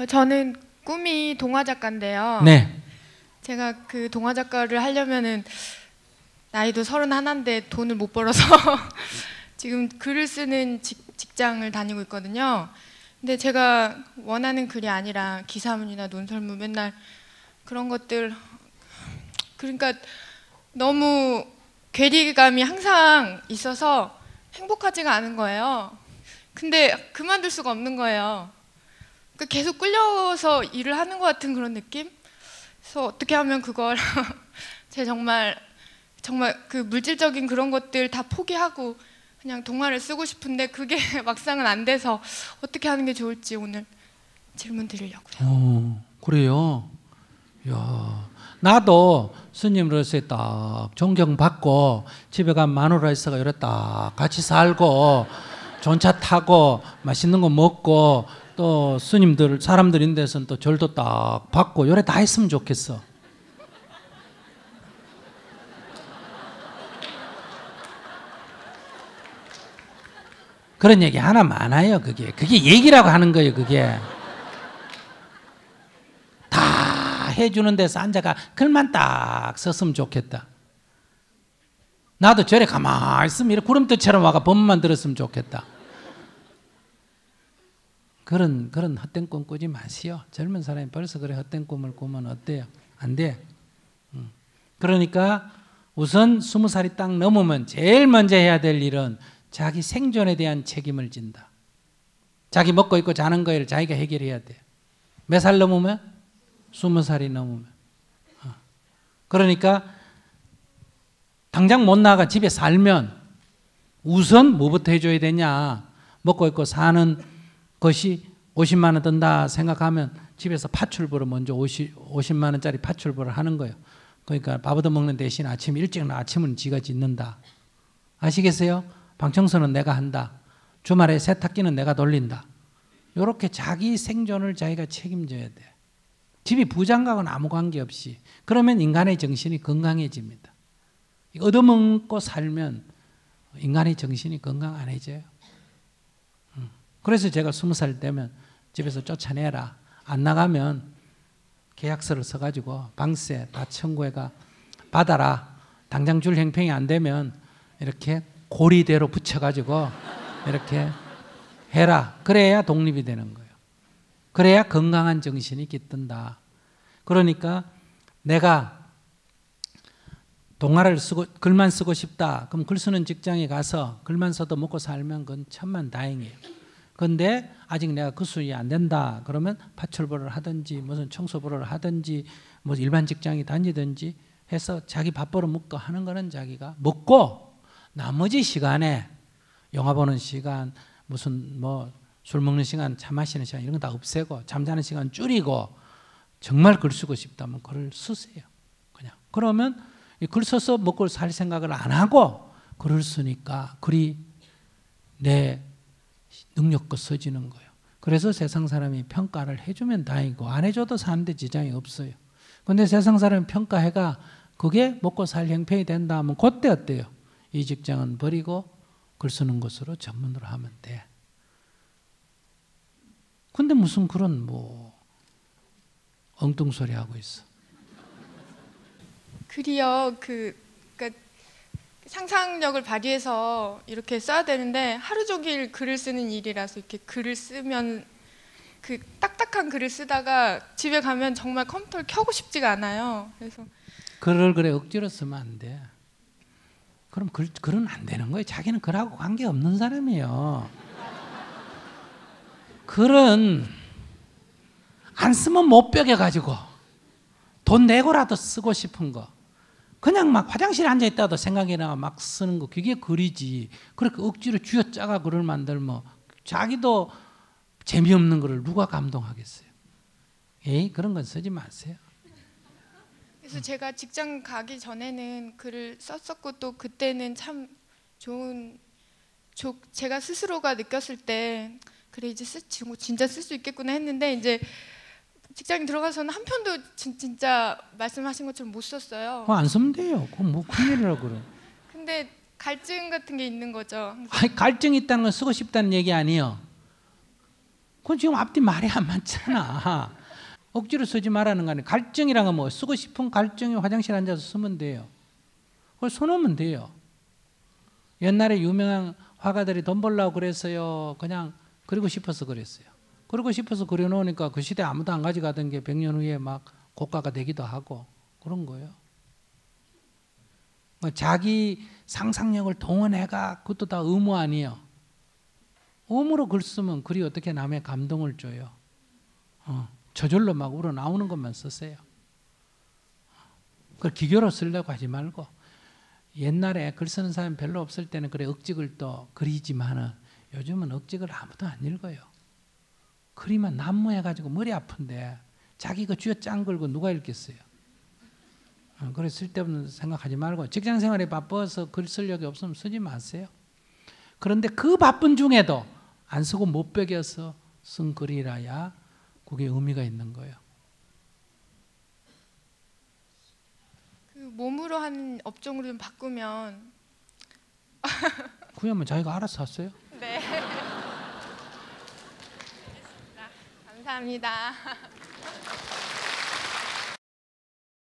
저는 꿈이 동화 작가인데요. 네. 제가 그 동화 작가를 하려면은 나이도 31인데 돈을 못 벌어서 지금 글을 쓰는 직장을 다니고 있거든요. 근데 제가 원하는 글이 아니라 기사문이나 논설문 맨날 그런 것들, 그러니까 너무 괴리감이 항상 있어서 행복하지가 않은 거예요. 근데 그만둘 수가 없는 거예요. 계속 끌려서 일을 하는 것 같은 그런 느낌? 그래서 어떻게 하면 그걸 제 정말 그 물질적인 그런 것들 다 포기하고 그냥 동화를 쓰고 싶은데 그게 막상은 안 돼서 어떻게 하는 게 좋을지 오늘 질문 드리려고요. 그래요? 야, 나도 스님으로서 딱 존경받고 집에 가면 마누라 있어가 이래 딱 같이 살고 좋은 차 타고 맛있는 거 먹고 또 스님들 사람들 있는 데서는 또 절도 딱 받고 요래 다 했으면 좋겠어. 그런 얘기 하나 많아요. 그게 얘기라고 하는 거예요. 그게 다 해주는 데서 앉아가 글만 딱 썼으면 좋겠다. 나도 저래 가만히 있으면 이렇게 구름대처럼 와가 법만 들었으면 좋겠다. 그런 헛된 꿈 꾸지 마시오. 젊은 사람이 벌써 그래 헛된 꿈을 꾸면 어때요? 안 돼. 그러니까 우선 20살이 딱 넘으면 제일 먼저 해야 될 일은 자기 생존에 대한 책임을 진다. 자기 먹고 입고 자는 거를 자기가 해결해야 돼. 몇 살 넘으면? 20살이 넘으면. 그러니까 당장 못 나가 집에 살면 우선 뭐부터 해줘야 되냐. 먹고 입고 사는 것이 50만 원 든다 생각하면 집에서 파출부를 먼저 50만 원짜리 파출부를 하는 거예요. 그러니까 밥 얻어먹는 대신 아침 일찍 나 아침은 지가 짓는다. 아시겠어요? 방청소는 내가 한다. 주말에 세탁기는 내가 돌린다. 이렇게 자기 생존을 자기가 책임져야 돼. 집이 부장가하고는 아무 관계없이. 그러면 인간의 정신이 건강해집니다. 얻어먹고 살면 인간의 정신이 건강안해져요. 그래서 제가 20살 되면 집에서 쫓아내라. 안 나가면 계약서를 써가지고 방세 다 청구해가 받아라. 당장 줄 형평이 안 되면 이렇게 고리대로 붙여가지고 이렇게 해라. 그래야 독립이 되는 거예요. 그래야 건강한 정신이 깃든다. 그러니까 내가 동화를 쓰고 글만 쓰고 싶다. 그럼 글 쓰는 직장에 가서 글만 써도 먹고 살면 그건 천만다행이에요. 그런데 아직 내가 그 수준이 안 된다. 그러면 파출부를 하든지 무슨 청소부를 하든지 뭐 일반 직장에 다니든지 해서 자기 밥벌어 먹고 하는 거는 자기가 먹고 나머지 시간에 영화 보는 시간 무슨 뭐 술 먹는 시간 차 마시는 시간 이런 거 다 없애고 잠자는 시간 줄이고 정말 글 쓰고 싶다면 글을 쓰세요. 그냥 그러면 글 써서 먹고 살 생각을 안 하고 글을 쓰니까 글이 내 능력껏 써지는 거예요. 그래서 세상 사람이 평가를 해주면 다행이고 안 해줘도 사는데 지장이 없어요. 그런데 세상 사람이 평가해가 그게 먹고 살 형편이 된다 하면 그때 어때요? 이 직장은 버리고 글 쓰는 것으로 전문으로 하면 돼. 근데 무슨 그런 뭐 엉뚱소리 하고 있어. 글이요, 그러니까 상상력을 발휘해서 이렇게 써야 되는데 하루 종일 글을 쓰는 일이라서 이렇게 글을 쓰면 그 딱딱한 글을 쓰다가 집에 가면 정말 컴퓨터를 켜고 싶지가 않아요. 그래서 글을 그래 억지로 쓰면 안 돼. 그럼 글은 안 되는 거예요. 자기는 글하고 관계없는 사람이에요. 글은 안 쓰면 못 벽여가지고 돈 내고라도 쓰고 싶은 거. 그냥 막 화장실에 앉아있다도 생각이 나가 막 쓰는 거. 그게 글이지. 그렇게 억지로 쥐어짜가 글을 만들면 자기도 재미없는 글을 누가 감동하겠어요. 에이 그런 건 쓰지 마세요. 그래서 제가 직장 가기 전에는 글을 썼었고 또 그때는 참 좋은 제가 스스로가 느꼈을 때 그래 이제 진짜 쓸 수 있겠구나 했는데 이제 직장에 들어가서는 한 편도 진짜 말씀하신 것처럼 못 썼어요. 안 쓰면 돼요. 그건 뭐 큰일이라고 그래. 근데 갈증 같은 게 있는 거죠. 아니, 갈증이 있다는 건 쓰고 싶다는 얘기 아니에요. 그건 지금 앞뒤 말이 안 맞잖아. 억지로 쓰지 말라는 거 아니에요. 갈증이란 건 뭐 쓰고 싶은 갈증이 화장실 앉아서 쓰면 돼요. 그걸 써놓으면 돼요. 옛날에 유명한 화가들이 돈 벌려고 그랬어요. 그냥 그리고 싶어서 그랬어요. 그리고 싶어서 그려놓으니까 그 시대 아무도 안 가져가던 게 100년 후에 막 고가가 되기도 하고 그런 거예요. 뭐 자기 상상력을 동원해가 그것도 다 의무 아니에요. 의무로 글 쓰면 글이 어떻게 남의 감동을 줘요. 저절로 막 우러나오는 것만 쓰세요. 그걸 기교로 쓰려고 하지 말고 옛날에 글 쓰는 사람 별로 없을 때는 그래 억지글 또 그리지만은 요즘은 억지글 아무도 안 읽어요. 그리면 난무해가지고 머리 아픈데 자기 그 쥐어 짠 걸고 누가 읽겠어요. 그래서 쓸데없는 생각하지 말고 직장생활에 바빠서 글 쓸 력이 없으면 쓰지 마세요. 그런데 그 바쁜 중에도 안 쓰고 못 베겨서 쓴 글이라야 그게 의미가 있는 거예요. 그 몸으로 하는 업종으로 좀 바꾸면. 그러면 자기가 알아서 하세요. 네. 감사합니다.